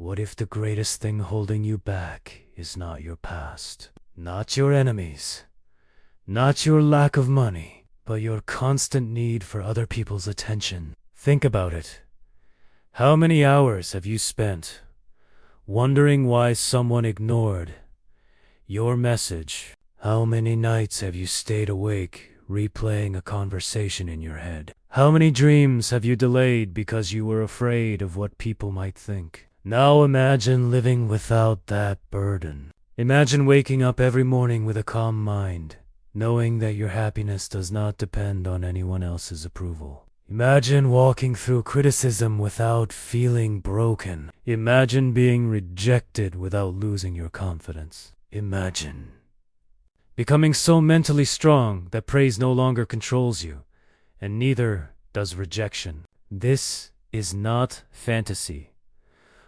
What if the greatest thing holding you back is not your past, not your enemies, not your lack of money, but your constant need for other people's attention? Think about it. How many hours have you spent wondering why someone ignored your message? How many nights have you stayed awake replaying a conversation in your head? How many dreams have you delayed because you were afraid of what people might think? Now imagine living without that burden. Imagine waking up every morning with a calm mind, knowing that your happiness does not depend on anyone else's approval. Imagine walking through criticism without feeling broken. Imagine being rejected without losing your confidence. Imagine becoming so mentally strong that praise no longer controls you, and neither does rejection. This is not fantasy.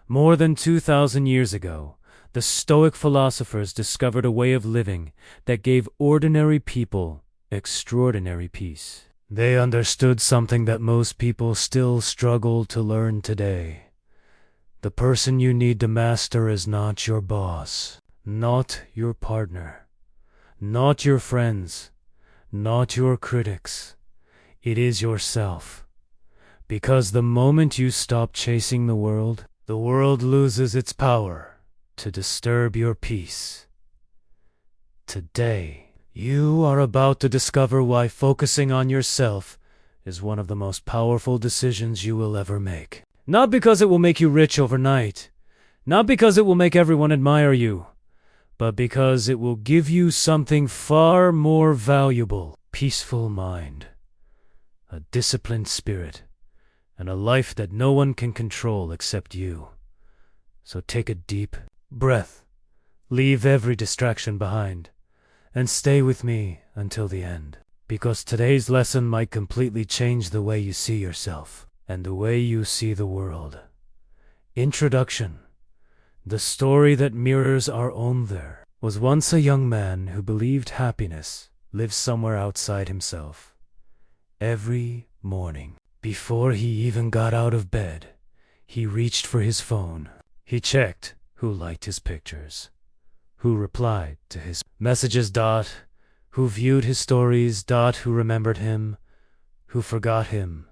More than 2,000 years ago, the Stoic philosophers discovered a way of living that gave ordinary people extraordinary peace. They understood something that most people still struggle to learn today. The person you need to master is not your boss, not your partner, not your friends, not your critics. It is yourself. Because the moment you stop chasing the world loses its power to disturb your peace. Today, you are about to discover why focusing on yourself is one of the most powerful decisions you will ever make. Not because it will make you rich overnight, not because it will make everyone admire you, but because it will give you something far more valuable: peaceful mind, a disciplined spirit, and a life that no one can control except you. So take a deep breath, leave every distraction behind, and stay with me until the end. Because today's lesson might completely change the way you see yourself and the way you see the world. Introduction. The story that mirrors our own there was once a young man who believed happiness lives somewhere outside himself. Every morning, before he even got out of bed, he reached for his phone. He checked who liked his pictures, who replied to his messages, who viewed his stories, who remembered him, who forgot him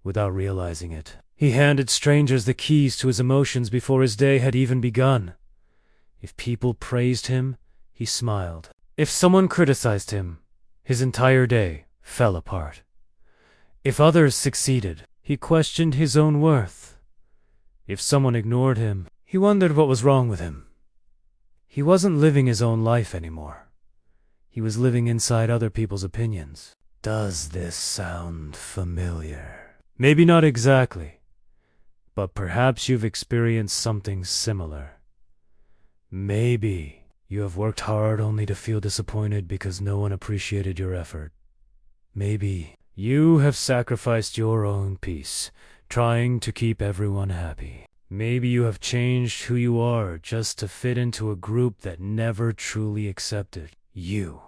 without realizing it. He handed strangers the keys to his emotions before his day had even begun. If people praised him, he smiled. If someone criticized him, his entire day fell apart. If others succeeded, he questioned his own worth. If someone ignored him, he wondered what was wrong with him. He wasn't living his own life anymore. He was living inside other people's opinions. Does this sound familiar? Maybe not exactly, but perhaps you've experienced something similar. Maybe you have worked hard only to feel disappointed because no one appreciated your effort. Maybe you have sacrificed your own peace, trying to keep everyone happy. Maybe you have changed who you are just to fit into a group that never truly accepted you.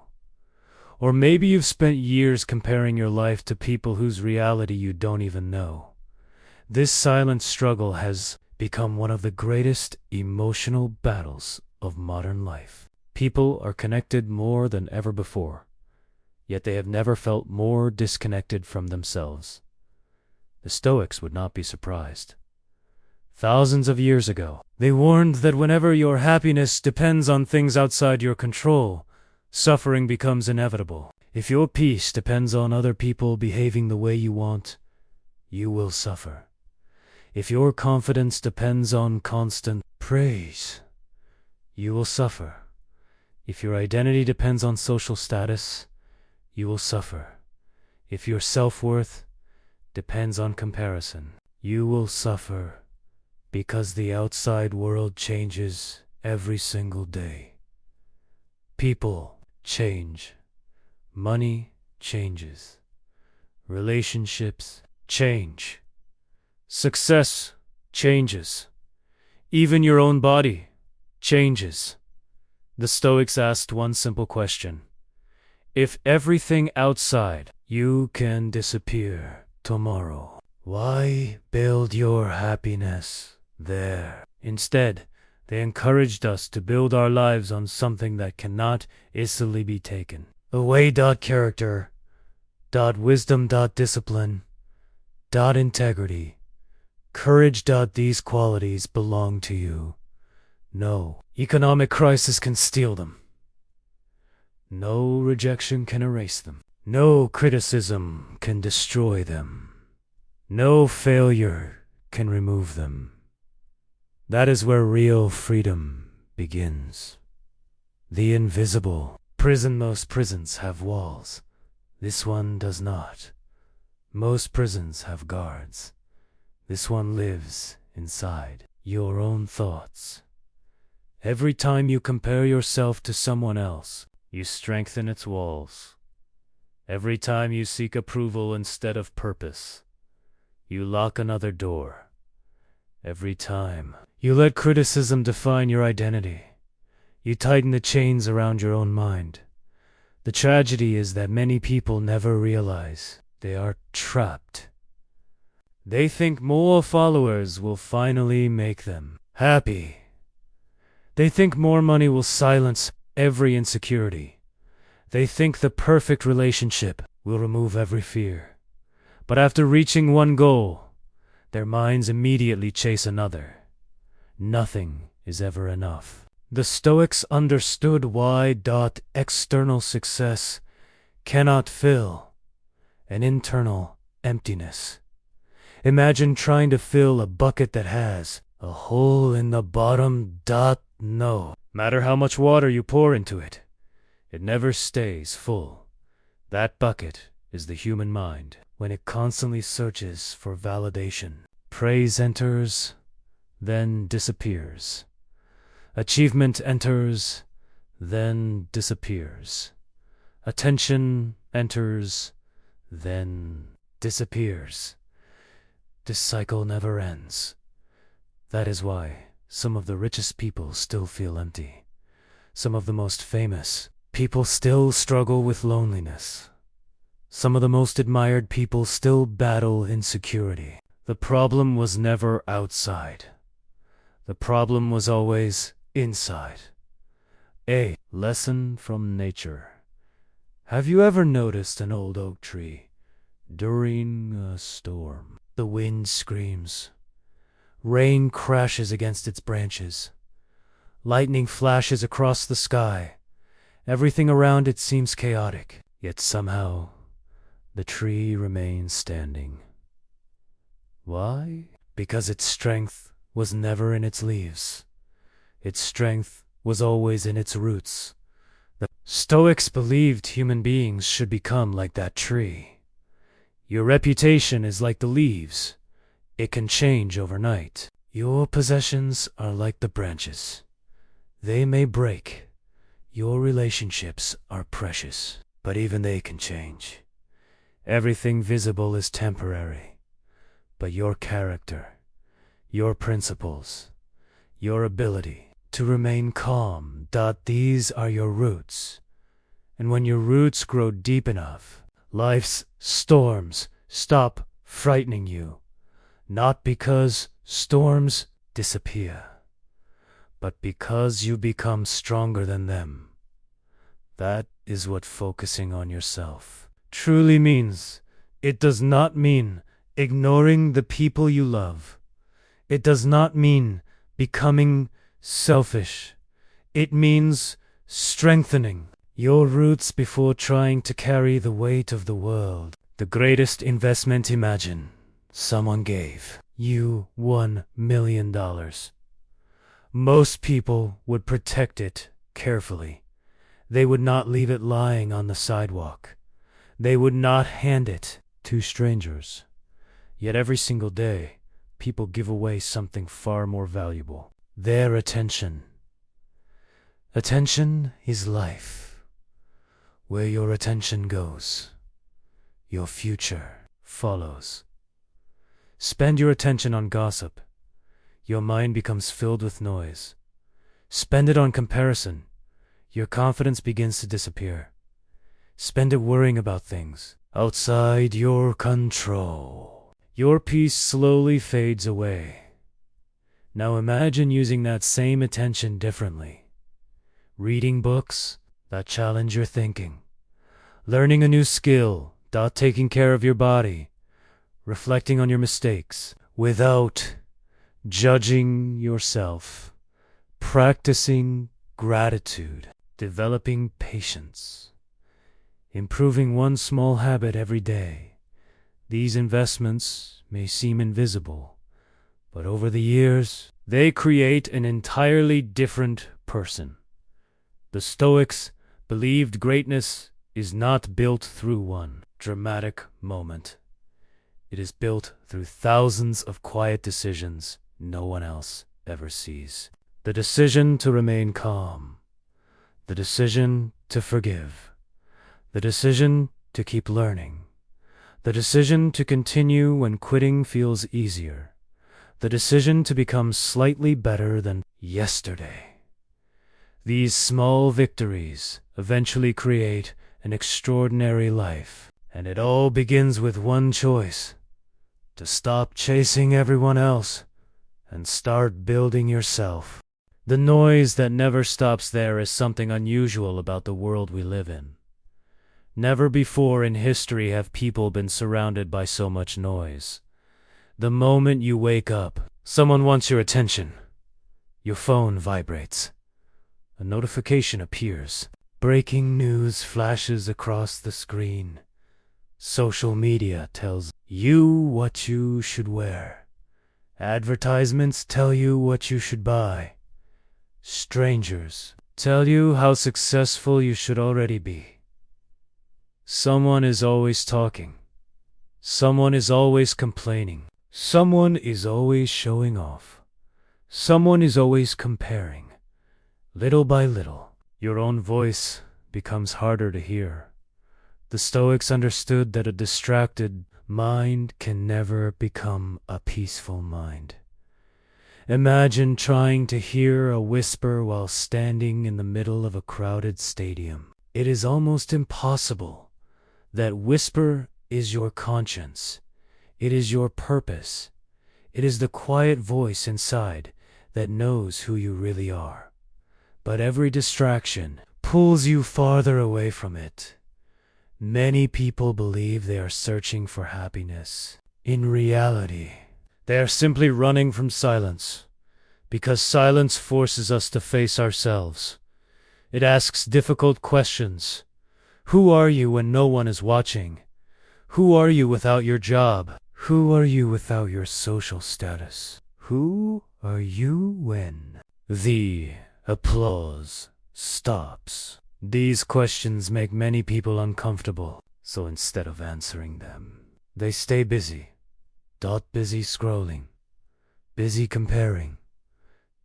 Or maybe you've spent years comparing your life to people whose reality you don't even know. This silent struggle has become one of the greatest emotional battles of modern life. People are connected more than ever before, yet they have never felt more disconnected from themselves. The Stoics would not be surprised. Thousands of years ago, they warned that whenever your happiness depends on things outside your control, suffering becomes inevitable. If your peace depends on other people behaving the way you want, you will suffer. If your confidence depends on constant praise, you will suffer. If your identity depends on social status, you will suffer. If your self-worth depends on comparison, you will suffer, because the outside world changes every single day. People change. Money changes. Relationships change. Success changes. Even your own body changes. The Stoics asked one simple question: if everything outside you can disappear tomorrow, why build your happiness there? Instead, they encouraged us to build our lives on something that cannot easily be taken away. Character, wisdom, discipline, integrity, courage. These qualities belong to you. No economic crisis can steal them. No rejection can erase them. No criticism can destroy them. No failure can remove them. That is where real freedom begins. The invisible prison. Most prisons have walls. This one does not. Most prisons have guards. This one lives inside your own thoughts. Every time you compare yourself to someone else, you strengthen its walls. Every time you seek approval instead of purpose, you lock another door. Every time you let criticism define your identity, you tighten the chains around your own mind. The tragedy is that many people never realize they are trapped. They think more followers will finally make them happy. They think more money will silence every insecurity. They think the perfect relationship will remove every fear. But after reaching one goal, their minds immediately chase another. Nothing is ever enough. The Stoics understood why external success cannot fill an internal emptiness. Imagine trying to fill a bucket that has a hole in the bottom. No matter how much water you pour into it, it never stays full. That bucket is the human mind. When it constantly searches for validation, praise enters, then disappears. Achievement enters, then disappears. Attention enters, then disappears. This cycle never ends. That is why some of the richest people still feel empty. Some of the most famous people still struggle with loneliness. Some of the most admired people still battle insecurity. The problem was never outside. The problem was always inside. A lesson from nature. Have you ever noticed an old oak tree during a storm? The wind screams. Rain crashes against its branches. Lightning flashes across the sky. Everything around it seems chaotic. Yet somehow, the tree remains standing. Why? Because its strength was never in its leaves. Its strength was always in its roots. The Stoics believed human beings should become like that tree. Your reputation is like the leaves. It can change overnight. Your possessions are like the branches. They may break. Your relationships are precious, but even they can change. Everything visible is temporary, but your character, your principles, your ability to remain calm, these are your roots. And when your roots grow deep enough, life's storms stop frightening you. Not because storms disappear, but because you become stronger than them. That is what focusing on yourself truly means. It does not mean ignoring the people you love. It does not mean becoming selfish. It means strengthening your roots before trying to carry the weight of the world. The greatest investment. Imagine someone gave you $1 million. Most people would protect it carefully. They would not leave it lying on the sidewalk. They would not hand it to strangers. Yet every single day, people give away something far more valuable: their attention. Attention is life. Where your attention goes, your future follows. Spend your attention on gossip. Your mind becomes filled with noise. Spend it on comparison. Your confidence begins to disappear. Spend it worrying about things outside your control. Your peace slowly fades away. Now imagine using that same attention differently. Reading books that challenge your thinking. Learning a new skill, taking care of your body. Reflecting on your mistakes without judging yourself. Practicing gratitude. Developing patience. Improving one small habit every day. These investments may seem invisible, but over the years, they create an entirely different person. The Stoics believed greatness is not built through one dramatic moment. It is built through thousands of quiet decisions no one else ever sees. The decision to remain calm. The decision to forgive. The decision to keep learning. The decision to continue when quitting feels easier. The decision to become slightly better than yesterday. These small victories eventually create an extraordinary life, and it all begins with one choice: to stop chasing everyone else and start building yourself. The noise that never stops there is something unusual about the world we live in. Never before in history have people been surrounded by so much noise. The moment you wake up, someone wants your attention. Your phone vibrates. A notification appears. Breaking news flashes across the screen. Social media tells you what you should wear. Advertisements tell you what you should buy. Strangers tell you how successful you should already be. Someone is always talking. Someone is always complaining. Someone is always showing off. Someone is always comparing. Little by little, your own voice becomes harder to hear. The Stoics understood that a distracted mind can never become a peaceful mind. Imagine trying to hear a whisper while standing in the middle of a crowded stadium. It is almost impossible. That whisper is your conscience. It is your purpose. It is the quiet voice inside that knows who you really are. But every distraction pulls you farther away from it. Many people believe they are searching for happiness. In reality, they are simply running from silence, because silence forces us to face ourselves. It asks difficult questions. Who are you when no one is watching? Who are you without your job? Who are you without your social status? Who are you when the applause stops? These questions make many people uncomfortable, so instead of answering them, they stay busy. Busy scrolling, busy comparing,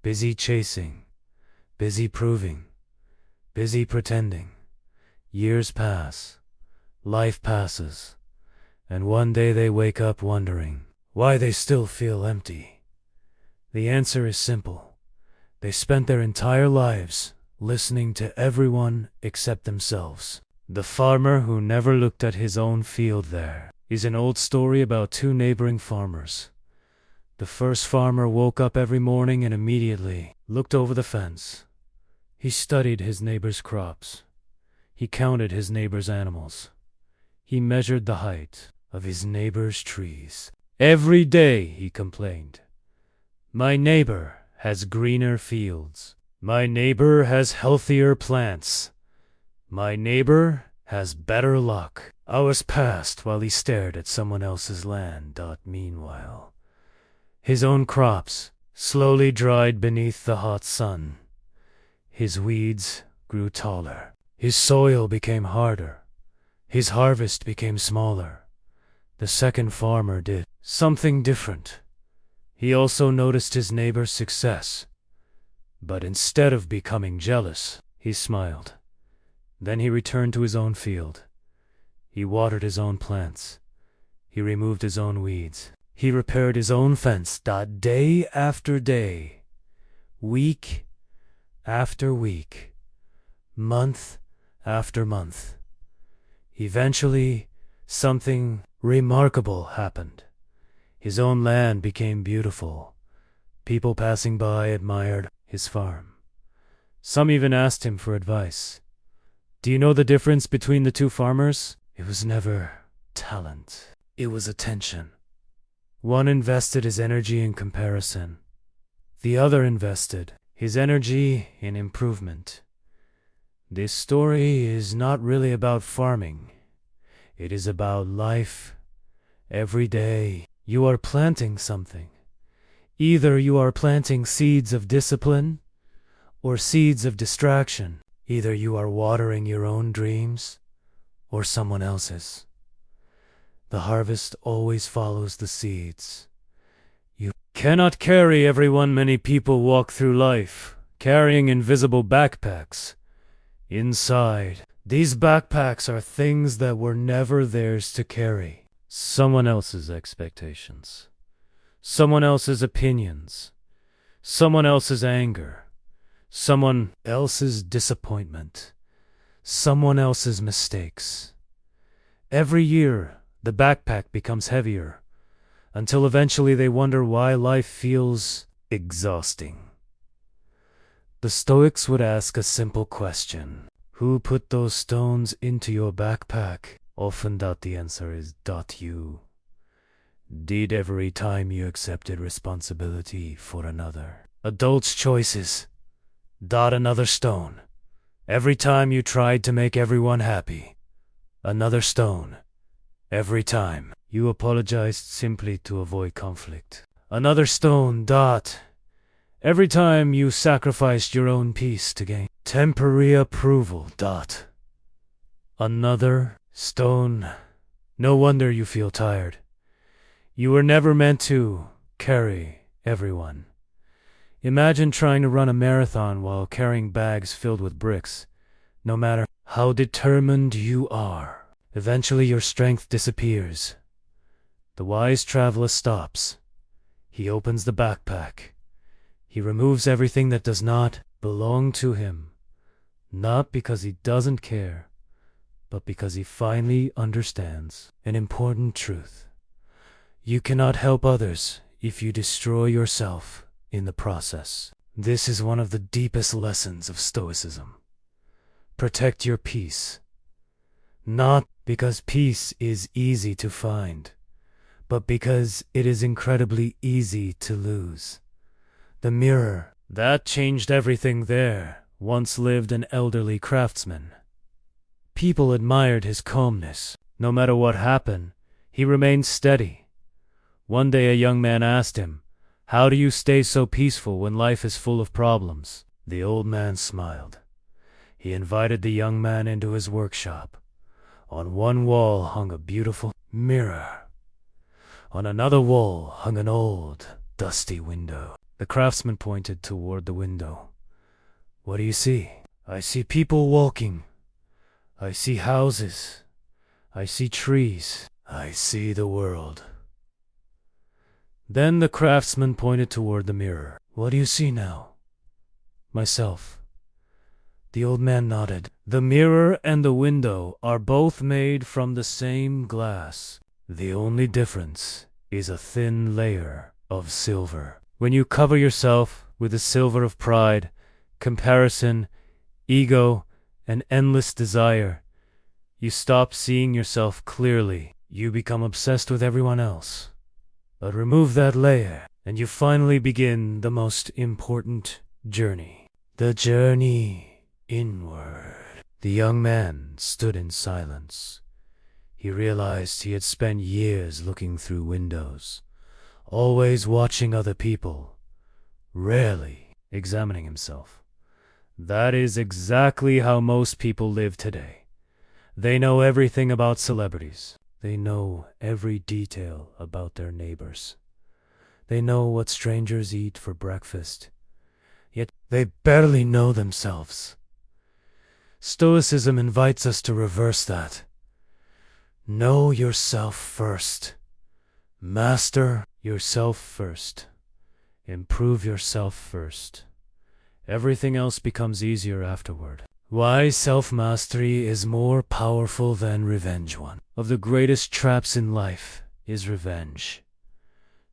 busy chasing, busy proving, busy pretending. Years pass, life passes, and one day they wake up wondering why they still feel empty. The answer is simple. They spent their entire lives listening to everyone except themselves. The farmer who never looked at his own field there is an old story about two neighboring farmers. The first farmer woke up every morning and immediately looked over the fence. He studied his neighbor's crops. He counted his neighbor's animals. He measured the height of his neighbor's trees. Every day, he complained, "My neighbor has greener fields. My neighbor has healthier plants. My neighbor has better luck." Hours passed while he stared at someone else's land. Meanwhile, his own crops slowly dried beneath the hot sun. His weeds grew taller. His soil became harder. His harvest became smaller. The second farmer did something different. He also noticed his neighbor's success. But instead of becoming jealous, he smiled. Then he returned to his own field. He watered his own plants. He removed his own weeds. He repaired his own fence. Day after day, week after week, month after month. Eventually, something remarkable happened. His own land became beautiful. People passing by admired his farm. Some even asked him for advice. Do you know the difference between the two farmers? It was never talent. It was attention. One invested his energy in comparison. The other invested his energy in improvement. This story is not really about farming. It is about life. Every day, you are planting something. Either you are planting seeds of discipline or seeds of distraction. Either you are watering your own dreams or someone else's. The harvest always follows the seeds. You cannot carry everyone. Many people walk through life carrying invisible backpacks. Inside, these backpacks are things that were never theirs to carry. Someone else's expectations, someone else's opinions, someone else's anger, someone else's disappointment, someone else's mistakes. Every year, the backpack becomes heavier, until eventually they wonder why life feels exhausting. The Stoics would ask a simple question: who put those stones into your backpack? Often the answer is you. Did every time you accepted responsibility for another. Adults' choices. Another stone. Every time you tried to make everyone happy. Another stone. Every time you apologized simply to avoid conflict. Another stone. Every time you sacrificed your own peace to gain temporary approval. Another stone. No wonder you feel tired. You were never meant to carry everyone. Imagine trying to run a marathon while carrying bags filled with bricks. No matter how determined you are, eventually your strength disappears. The wise traveler stops. He opens the backpack. He removes everything that does not belong to him, not because he doesn't care, but because he finally understands an important truth. You cannot help others if you destroy yourself in the process. This is one of the deepest lessons of Stoicism. Protect your peace. Not because peace is easy to find, but because it is incredibly easy to lose. The mirror that changed everything there once lived an elderly craftsman. People admired his calmness. No matter what happened, he remained steady. One day a young man asked him, "How do you stay so peaceful when life is full of problems?" The old man smiled. He invited the young man into his workshop. On one wall hung a beautiful mirror. On another wall hung an old, dusty window. The craftsman pointed toward the window. "What do you see?" "I see people walking. I see houses. I see trees. I see the world." Then the craftsman pointed toward the mirror. "What do you see now?" "Myself." The old man nodded. The mirror and the window are both made from the same glass. The only difference is a thin layer of silver. When you cover yourself with the silver of pride, comparison, ego, and endless desire, you stop seeing yourself clearly. You become obsessed with everyone else. But remove that layer, and you finally begin the most important journey. The journey inward. The young man stood in silence. He realized he had spent years looking through windows, always watching other people, rarely examining himself. That is exactly how most people live today. They know everything about celebrities. They know every detail about their neighbors. They know what strangers eat for breakfast. Yet they barely know themselves. Stoicism invites us to reverse that. Know yourself first. Master yourself first. Improve yourself first. Everything else becomes easier afterward. Why self-mastery is more powerful than revenge. One of the greatest traps in life is revenge.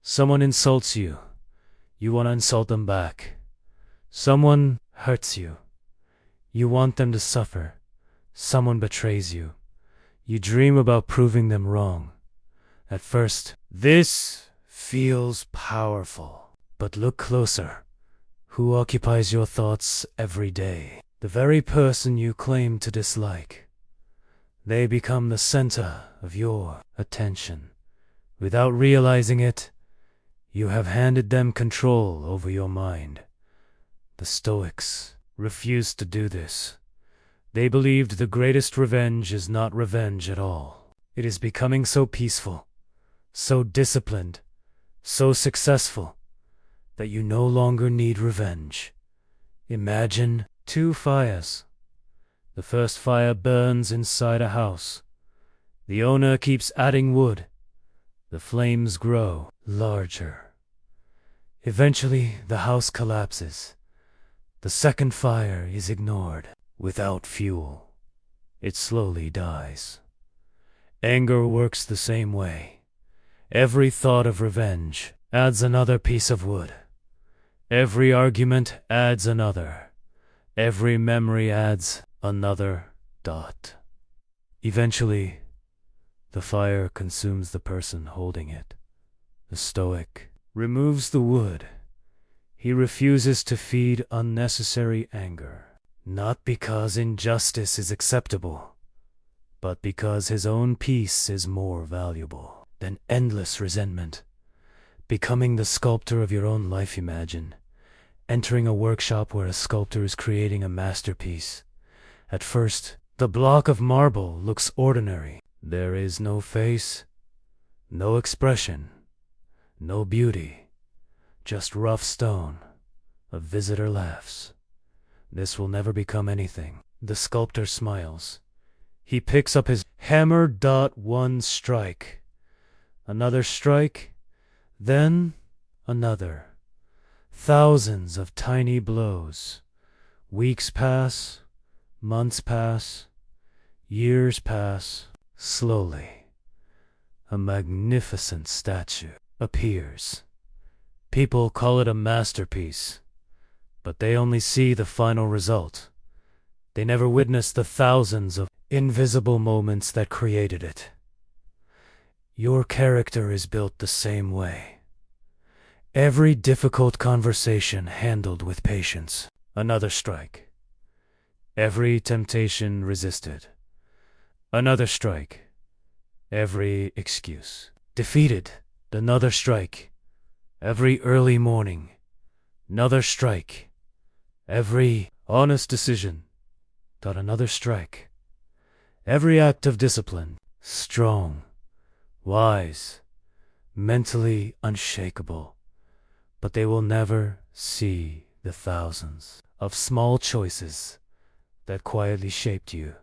Someone insults you. You want to insult them back. Someone hurts you. You want them to suffer. Someone betrays you. You dream about proving them wrong. At first, this feels powerful. But look closer. Who occupies your thoughts every day? The very person you claim to dislike. They become the center of your attention. Without realizing it, you have handed them control over your mind. The Stoics refused to do this. They believed the greatest revenge is not revenge at all. It is becoming so peaceful, so disciplined, so successful, that you no longer need revenge. Imagine 2 fires. The first fire burns inside a house. The owner keeps adding wood. The flames grow larger. Eventually, the house collapses. The second fire is ignored. Without fuel, it slowly dies. Anger works the same way. Every thought of revenge adds another piece of wood. Every argument adds another. Every memory adds another dot. Eventually, the fire consumes the person holding it. The Stoic removes the wood. He refuses to feed unnecessary anger. Not because injustice is acceptable, but because his own peace is more valuable than endless resentment. Becoming the sculptor of your own life, imagine. Entering a workshop where a sculptor is creating a masterpiece. At first, the block of marble looks ordinary. There is no face, no expression, no beauty, just rough stone. A visitor laughs. This will never become anything. The sculptor smiles. He picks up his hammer. 1 strike. Another strike. Then another. Thousands of tiny blows. Weeks pass. Months pass. Years pass. Slowly, a magnificent statue appears. People call it a masterpiece. But they only see the final result. They never witness the thousands of invisible moments that created it. Your character is built the same way. Every difficult conversation handled with patience. Another strike. Every temptation resisted. Another strike. Every excuse defeated. Another strike. Every early morning. Another strike. Every honest decision. Another strike. Every act of discipline. Strong. Wise. Mentally unshakable. But they will never see the thousands of small choices that quietly shaped you.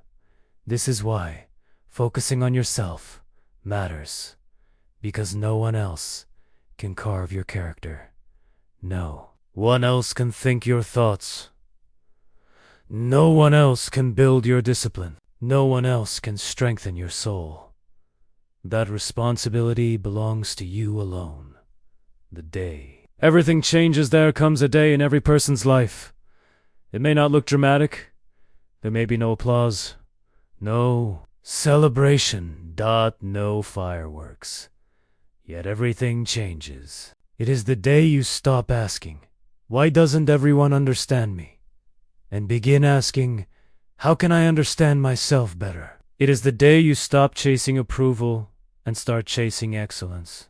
This is why focusing on yourself matters. Because no one else can carve your character. No one else can think your thoughts. No one else can build your discipline. No one else can strengthen your soul. That responsibility belongs to you alone. The day everything changes, there comes a day in every person's life. It may not look dramatic. There may be no applause. No celebration. No fireworks. Yet everything changes. It is the day you stop asking, "Why doesn't everyone understand me?" and begin asking, "How can I understand myself better?" It is the day you stop chasing approval and start chasing excellence.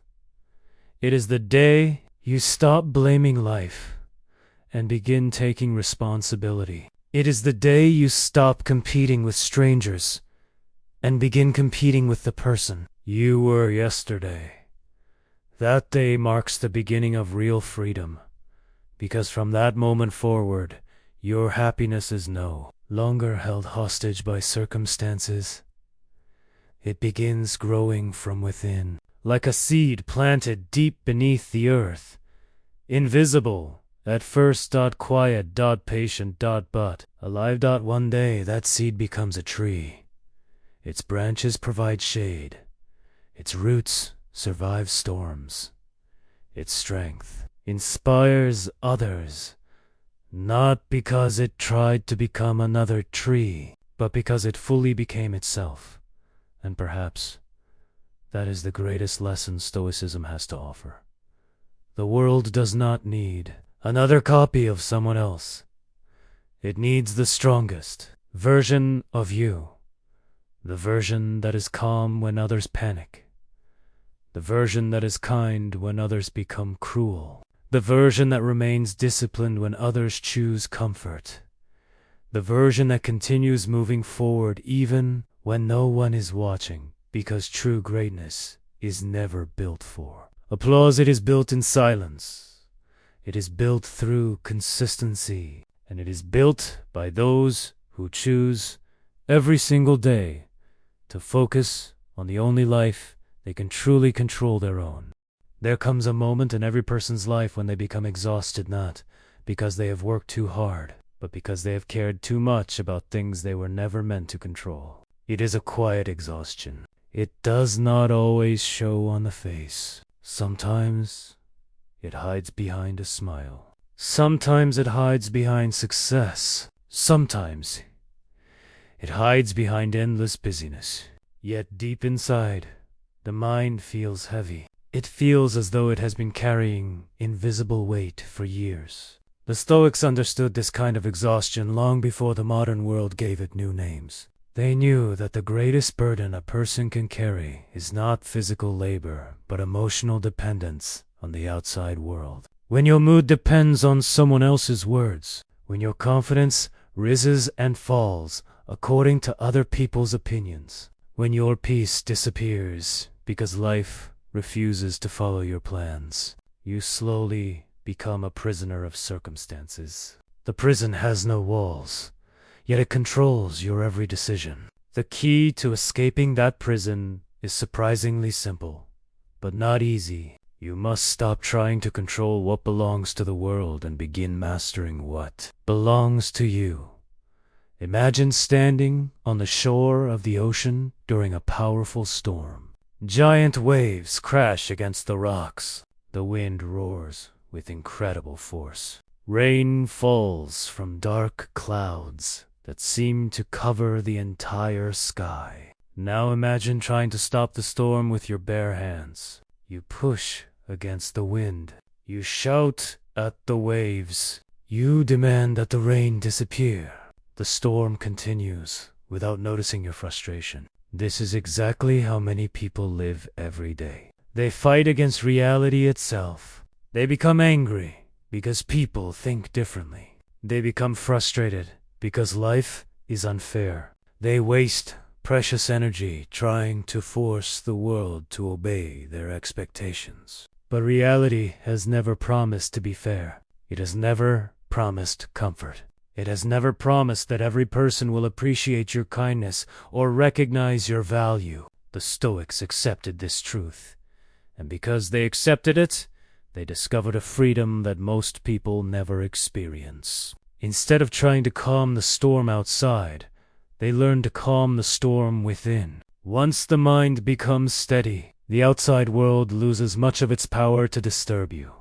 It is the day you stop blaming life and begin taking responsibility. It is the day you stop competing with strangers and begin competing with the person you were yesterday. That day marks the beginning of real freedom, because from that moment forward, your happiness is no longer held hostage by circumstances. It begins growing from within, like a seed planted deep beneath the earth, invisible at first. Quiet. Patient. But alive. One day that seed becomes a tree. Its branches provide shade. Its roots survive storms. Its strength inspires others, not because it tried to become another tree, but because it fully became itself. And perhaps that is the greatest lesson Stoicism has to offer. The world does not need another copy of someone else. It needs the strongest version of you, the version that is calm when others panic, the version that is kind when others become cruel, the version that remains disciplined when others choose comfort, the version that continues moving forward even when no one is watching, because true greatness is never built for applause. It is built in silence. It is built through consistency, and it is built by those who choose every single day to focus on the only life they can truly control, their own. There comes a moment in every person's life when they become exhausted, not because they have worked too hard, but because they have cared too much about things they were never meant to control. It is a quiet exhaustion. It does not always show on the face. Sometimes it hides behind a smile. Sometimes it hides behind success. Sometimes it hides behind endless busyness. Yet deep inside, the mind feels heavy. It feels as though it has been carrying invisible weight for years. The Stoics understood this kind of exhaustion long before the modern world gave it new names. They knew that the greatest burden a person can carry is not physical labor, but emotional dependence on the outside world. When your mood depends on someone else's words, when your confidence rises and falls according to other people's opinions, when your peace disappears because life refuses to follow your plans, you slowly become a prisoner of circumstances. The prison has no walls, yet it controls your every decision. The key to escaping that prison is surprisingly simple, but not easy. You must stop trying to control what belongs to the world and begin mastering what belongs to you. Imagine standing on the shore of the ocean during a powerful storm. Giant waves crash against the rocks. The wind roars with incredible force. Rain falls from dark clouds that seem to cover the entire sky. Now imagine trying to stop the storm with your bare hands. You push against the wind. You shout at the waves. You demand that the rain disappear. The storm continues without noticing your frustration. This is exactly how many people live every day. They fight against reality itself. They become angry because people think differently. They become frustrated because life is unfair. They waste precious energy trying to force the world to obey their expectations. But reality has never promised to be fair. It has never promised comfort. It has never promised that every person will appreciate your kindness or recognize your value. The Stoics accepted this truth, and because they accepted it, they discovered a freedom that most people never experience. Instead of trying to calm the storm outside, they learned to calm the storm within. Once the mind becomes steady, the outside world loses much of its power to disturb you.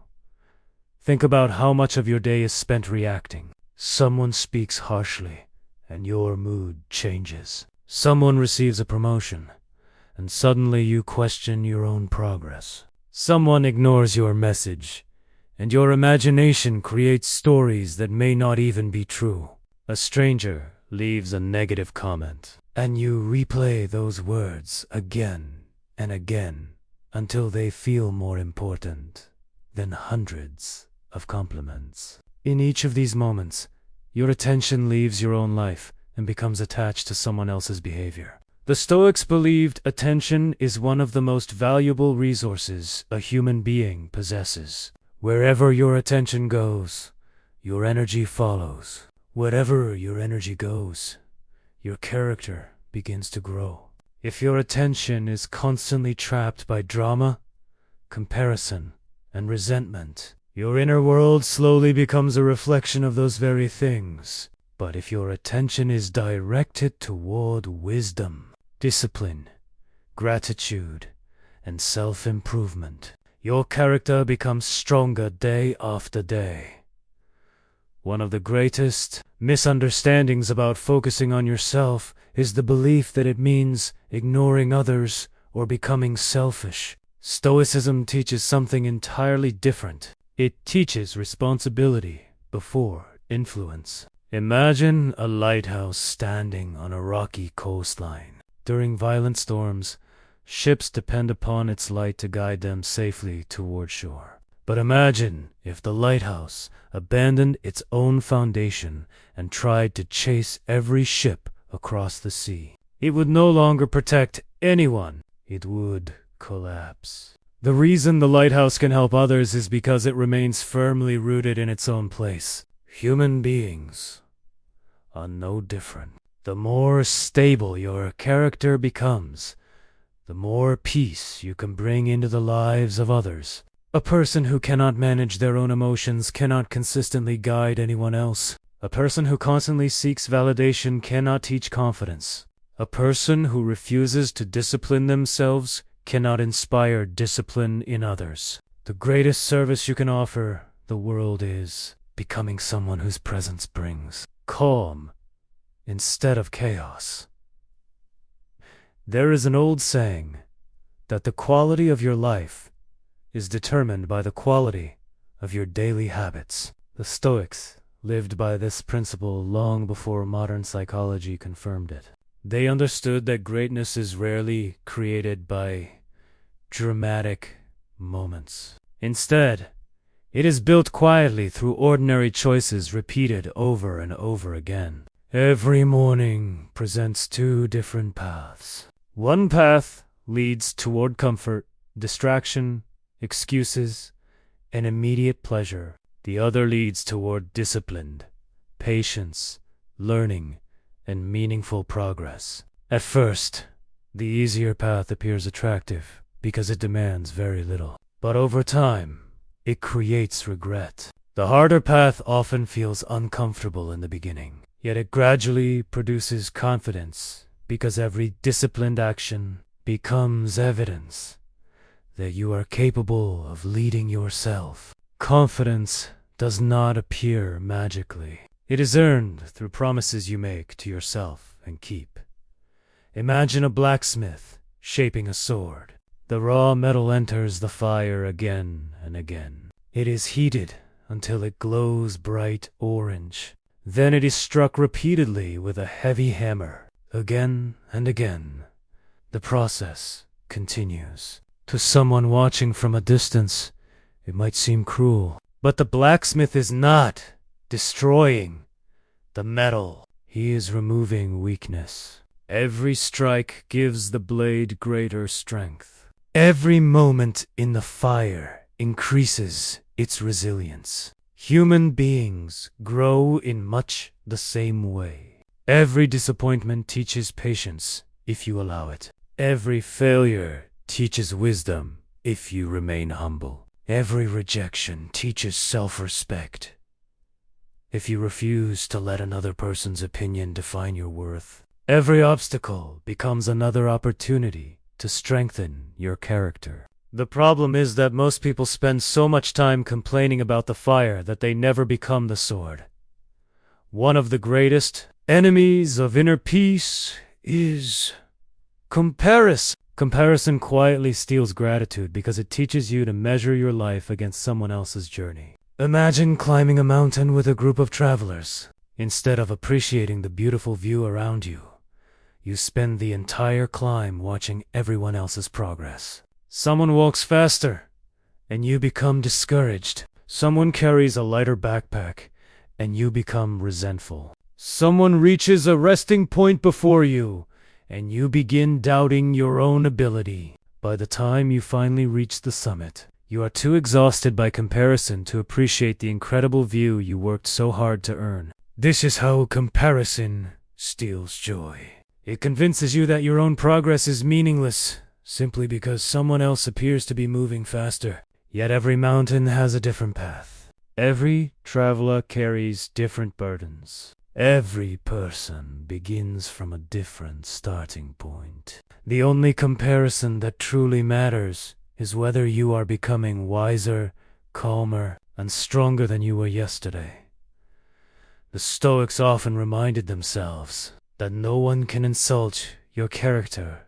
Think about how much of your day is spent reacting. Someone speaks harshly, and your mood changes. Someone receives a promotion, and suddenly you question your own progress. Someone ignores your message, and your imagination creates stories that may not even be true. A stranger leaves a negative comment, and you replay those words again and again until they feel more important than hundreds of compliments. In each of these moments, your attention leaves your own life and becomes attached to someone else's behavior. The Stoics believed attention is one of the most valuable resources a human being possesses. Wherever your attention goes, your energy follows. Wherever your energy goes, your character begins to grow. If your attention is constantly trapped by drama, comparison, and resentment, your inner world slowly becomes a reflection of those very things. But if your attention is directed toward wisdom, discipline, gratitude, and self-improvement, Your character becomes stronger day after day. One of the greatest misunderstandings about focusing on yourself is the belief that it means ignoring others or becoming selfish. Stoicism teaches something entirely different. It teaches responsibility before influence. Imagine a lighthouse standing on a rocky coastline. During violent storms, ships depend upon its light to guide them safely toward shore. But imagine if the lighthouse abandoned its own foundation and tried to chase every ship across the sea. It would no longer protect anyone. It would collapse. The reason the lighthouse can help others is because it remains firmly rooted in its own place. Human beings are no different. The more stable your character becomes, the more peace you can bring into the lives of others. A person who cannot manage their own emotions cannot consistently guide anyone else. A person who constantly seeks validation cannot teach confidence. A person who refuses to discipline themselves cannot inspire discipline in others. The greatest service you can offer the world is becoming someone whose presence brings calm instead of chaos. There is an old saying that the quality of your life is determined by the quality of your daily habits. The Stoics lived by this principle long before modern psychology confirmed it. They understood that greatness is rarely created by dramatic moments. Instead, it is built quietly through ordinary choices repeated over and over again. Every morning presents two different paths. One path leads toward comfort, distraction, excuses, and immediate pleasure. The other leads toward disciplined, patience, learning, and meaningful progress. At first, the easier path appears attractive because it demands very little. But over time, it creates regret. The harder path often feels uncomfortable in the beginning, yet it gradually produces confidence because every disciplined action becomes evidence that you are capable of leading yourself. Confidence does not appear magically. It is earned through promises you make to yourself and keep. Imagine a blacksmith shaping a sword. The raw metal enters the fire again and again. It is heated until it glows bright orange. Then it is struck repeatedly with a heavy hammer. Again and again, the process continues. To someone watching from a distance, it might seem cruel. But the blacksmith is not destroying the metal. He is removing weakness. Every strike gives the blade greater strength. Every moment in the fire increases its resilience. Human beings grow in much the same way. Every disappointment teaches patience if you allow it. Every failure teaches wisdom if you remain humble. Every rejection teaches self-respect if you refuse to let another person's opinion define your worth. Every obstacle becomes another opportunity to strengthen your character. The problem is that most people spend so much time complaining about the fire that they never become the sword. One of the greatest enemies of inner peace is comparison. Comparison quietly steals gratitude because it teaches you to measure your life against someone else's journey. Imagine climbing a mountain with a group of travelers. Instead of appreciating the beautiful view around you, you spend the entire climb watching everyone else's progress. Someone walks faster, and you become discouraged. Someone carries a lighter backpack, and you become resentful. Someone reaches a resting point before you, and you begin doubting your own ability. By the time you finally reach the summit, you are too exhausted by comparison to appreciate the incredible view you worked so hard to earn. This is how comparison steals joy. It convinces you that your own progress is meaningless simply because someone else appears to be moving faster. Yet every mountain has a different path. Every traveler carries different burdens. Every person begins from a different starting point. The only comparison that truly matters is whether you are becoming wiser, calmer, and stronger than you were yesterday. The Stoics often reminded themselves that no one can insult your character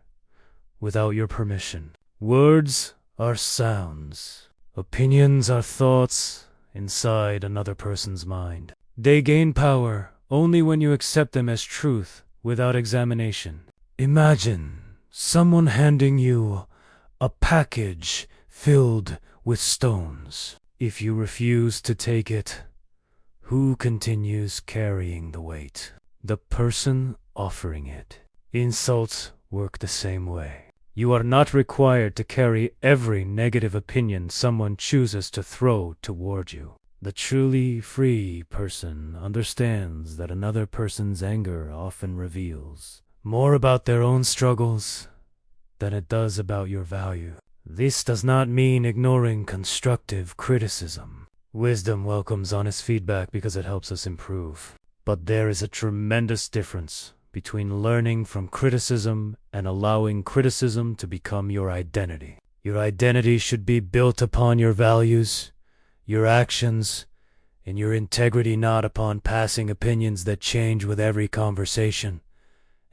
without your permission. Words are sounds. Opinions are thoughts inside another person's mind. They gain power only when you accept them as truth without examination. Imagine someone handing you a package filled with stones. If you refuse to take it, who continues carrying the weight? The person offering it. Insults work the same way. You are not required to carry every negative opinion someone chooses to throw toward you. The truly free person understands that another person's anger often reveals more about their own struggles than it does about your value. This does not mean ignoring constructive criticism. Wisdom welcomes honest feedback because it helps us improve. But there is a tremendous difference between learning from criticism and allowing criticism to become your identity. Your identity should be built upon your values, your actions, and your integrity, not upon passing opinions that change with every conversation.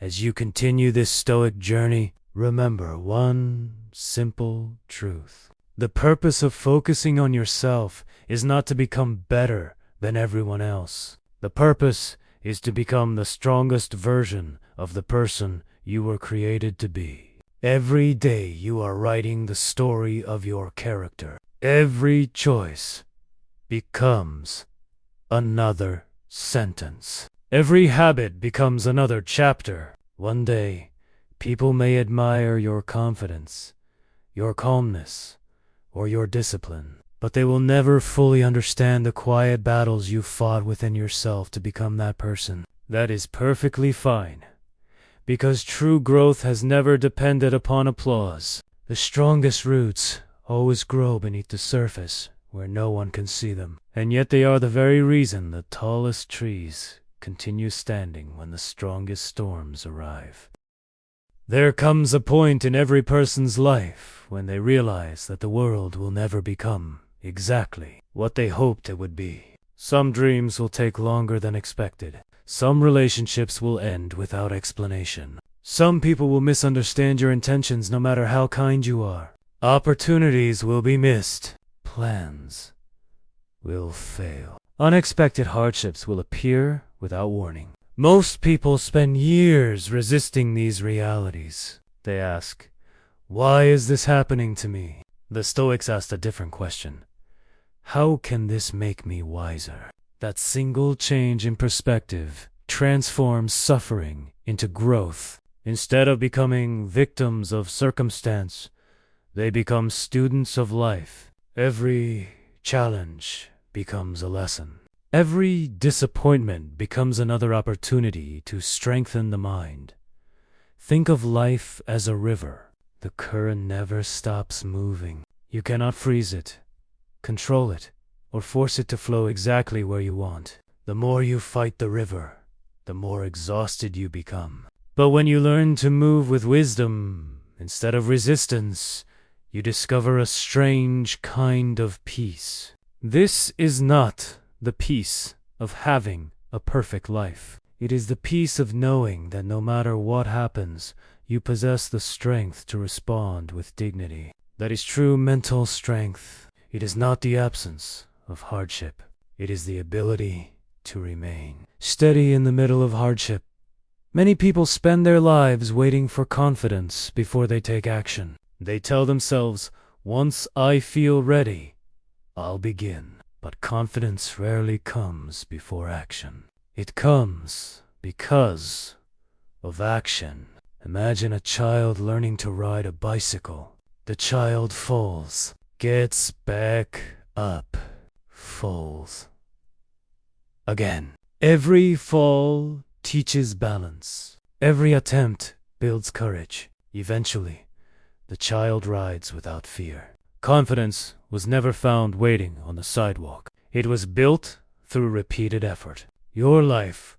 As you continue this Stoic journey, remember one simple truth. The purpose of focusing on yourself is not to become better than everyone else. The purpose is to become the strongest version of the person you were created to be. Every day you are writing the story of your character. Every choice becomes another sentence. Every habit becomes another chapter. One day, people may admire your confidence, your calmness, or your discipline, but they will never fully understand the quiet battles you fought within yourself to become that person. That is perfectly fine, because true growth has never depended upon applause. The strongest roots always grow beneath the surface, where no one can see them, and yet they are the very reason the tallest trees continue standing when the strongest storms arrive. There comes a point in every person's life when they realize that the world will never become exactly what they hoped it would be. Some dreams will take longer than expected. Some relationships will end without explanation. Some people will misunderstand your intentions no matter how kind you are. Opportunities will be missed. Plans will fail. Unexpected hardships will appear without warning. Most people spend years resisting these realities. They ask, "Why is this happening to me?" The Stoics asked a different question. How can this make me wiser? That single change in perspective transforms suffering into growth. Instead of becoming victims of circumstance, they become students of life. Every challenge becomes a lesson. Every disappointment becomes another opportunity to strengthen the mind. Think of life as a river. The current never stops moving. You cannot freeze it, control it, or force it to flow exactly where you want. The more you fight the river, the more exhausted you become. But when you learn to move with wisdom instead of resistance, you discover a strange kind of peace. This is not the peace of having a perfect life. It is the peace of knowing that no matter what happens, you possess the strength to respond with dignity. That is true mental strength. It is not the absence of hardship. It is the ability to remain steady in the middle of hardship. Many people spend their lives waiting for confidence before they take action. They tell themselves, "Once I feel ready, I'll begin." But confidence rarely comes before action. It comes because of action. Imagine a child learning to ride a bicycle. The child falls, gets back up, falls again. Every fall teaches balance. Every attempt builds courage. Eventually, the child rides without fear. Confidence was never found waiting on the sidewalk. It was built through repeated effort. Your life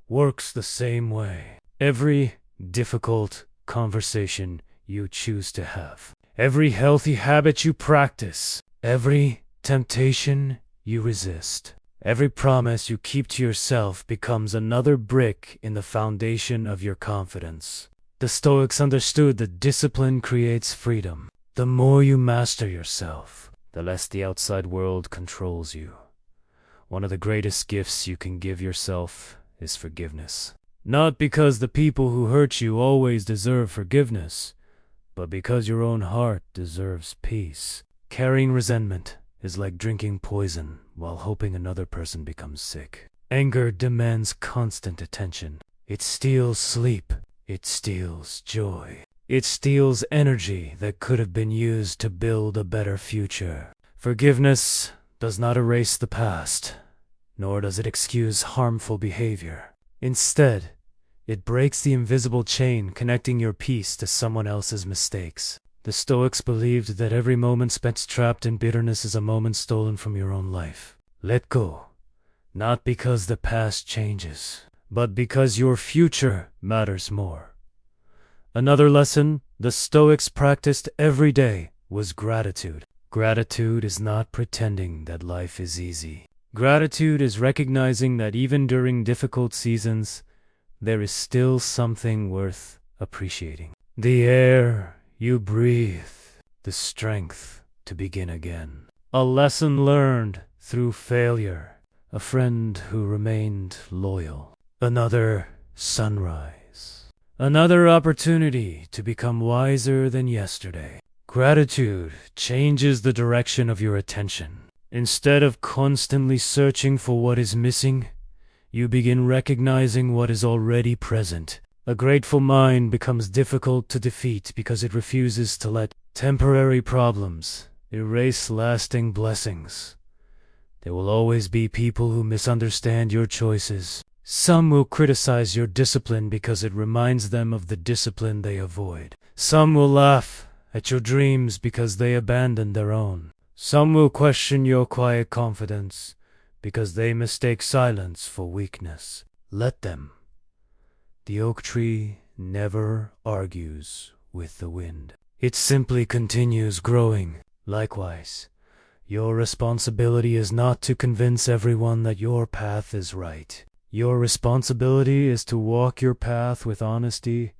works the same way. Every difficult conversation you choose to have, every healthy habit you practice, every temptation you resist, every promise you keep to yourself becomes another brick in the foundation of your confidence. The Stoics understood that discipline creates freedom. The more you master yourself, the less the outside world controls you. One of the greatest gifts you can give yourself is forgiveness. Not because the people who hurt you always deserve forgiveness, but because your own heart deserves peace. Carrying resentment is like drinking poison while hoping another person becomes sick. Anger demands constant attention. It steals sleep. It steals joy. It steals energy that could have been used to build a better future. Forgiveness does not erase the past, nor does it excuse harmful behavior. Instead, it breaks the invisible chain connecting your peace to someone else's mistakes. The Stoics believed that every moment spent trapped in bitterness is a moment stolen from your own life. Let go, not because the past changes, but because your future matters more. Another lesson the Stoics practiced every day was gratitude. Gratitude is not pretending that life is easy. Gratitude is recognizing that even during difficult seasons, there is still something worth appreciating. The air you breathe, the strength to begin again. A lesson learned through failure. A friend who remained loyal. Another sunrise. Another opportunity to become wiser than yesterday. Gratitude changes the direction of your attention. Instead of constantly searching for what is missing, you begin recognizing what is already present. A grateful mind becomes difficult to defeat because it refuses to let temporary problems erase lasting blessings. There will always be people who misunderstand your choices. Some will criticize your discipline because it reminds them of the discipline they avoid. Some will laugh at your dreams because they abandon their own. Some will question your quiet confidence because they mistake silence for weakness. Let them. The oak tree never argues with the wind. It simply continues growing. Likewise, your responsibility is not to convince everyone that your path is right. Your responsibility is to walk your path with honesty,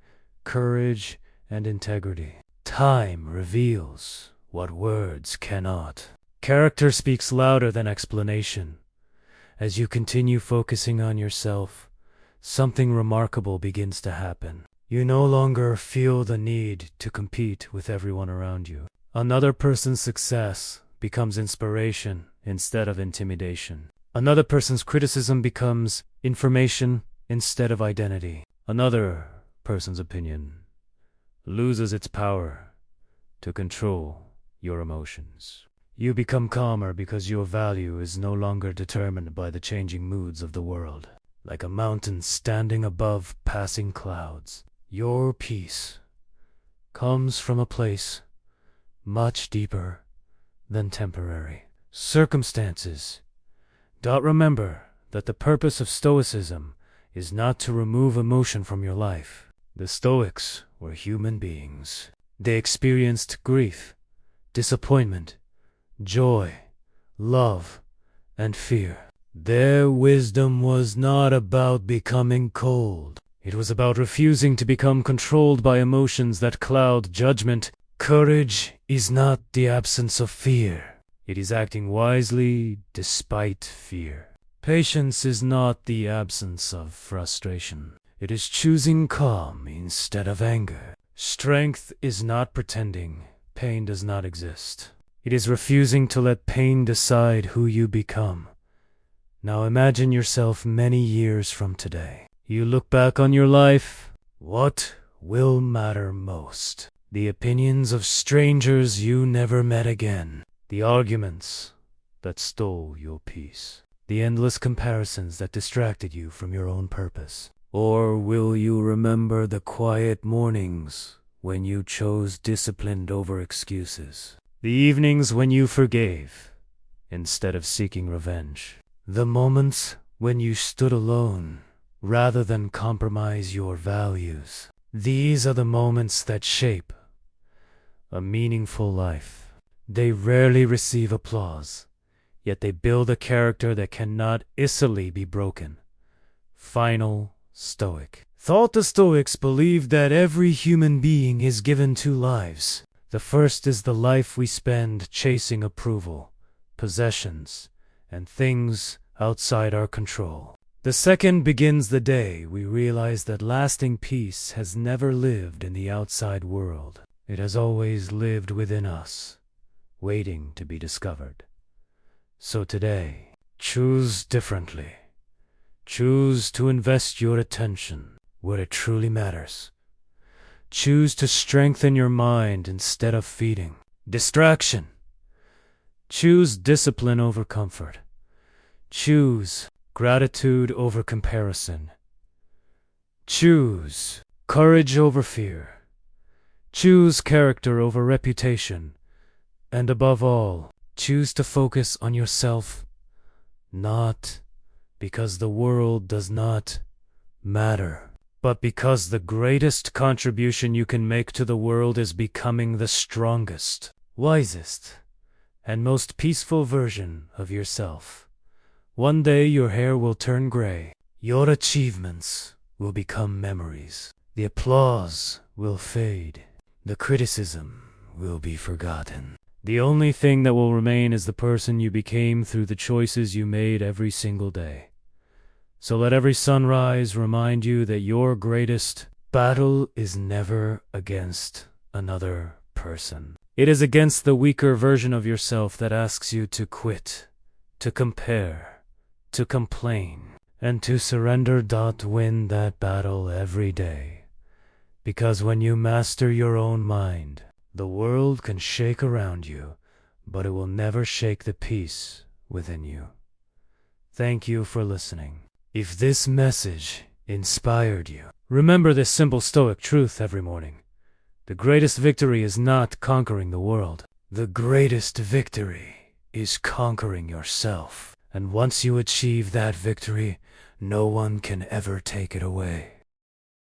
courage, and integrity. Time reveals what words cannot. Character speaks louder than explanation. As you continue focusing on yourself, something remarkable begins to happen. You no longer feel the need to compete with everyone around you. Another person's success becomes inspiration instead of intimidation. Another person's criticism becomes information instead of identity. Another person's opinion loses its power to control your emotions. You become calmer because your value is no longer determined by the changing moods of the world. Like a mountain standing above passing clouds, your peace comes from a place much deeper than temporary circumstances. Remember that the purpose of Stoicism is not to remove emotion from your life. The Stoics were human beings. They experienced grief, disappointment, joy, love, and fear. Their wisdom was not about becoming cold. It was about refusing to become controlled by emotions that cloud judgment. Courage is not the absence of fear. It is acting wisely despite fear. Patience is not the absence of frustration. It is choosing calm instead of anger. Strength is not pretending pain does not exist. It is refusing to let pain decide who you become. Now imagine yourself many years from today. You look back on your life. What will matter most? The opinions of strangers you never met again. The arguments that stole your peace. The endless comparisons that distracted you from your own purpose. Or will you remember the quiet mornings when you chose discipline over excuses? The evenings when you forgave instead of seeking revenge? The moments when you stood alone rather than compromise your values? These are the moments that shape a meaningful life. They rarely receive applause, yet they build a character that cannot easily be broken. Final Stoic. Thought the Stoics believed that every human being is given two lives. The first is the life we spend chasing approval, possessions, and things outside our control. The second begins the day we realize that lasting peace has never lived in the outside world. It has always lived within us, waiting to be discovered. So today, choose differently. Choose to invest your attention where it truly matters. Choose to strengthen your mind instead of feeding distraction. Choose discipline over comfort. Choose gratitude over comparison. Choose courage over fear. Choose character over reputation. And above all, choose to focus on yourself, not because the world does not matter, but because the greatest contribution you can make to the world is becoming the strongest, wisest, and most peaceful version of yourself. One day your hair will turn gray, your achievements will become memories, the applause will fade, the criticism will be forgotten. The only thing that will remain is the person you became through the choices you made every single day. So let every sunrise remind you that your greatest battle is never against another person. It is against the weaker version of yourself that asks you to quit, to compare, to complain, and to surrender. Win that battle every day. Because when you master your own mind, the world can shake around you, but it will never shake the peace within you. Thank you for listening. If this message inspired you, remember this simple Stoic truth every morning. The greatest victory is not conquering the world. The greatest victory is conquering yourself. And once you achieve that victory, no one can ever take it away.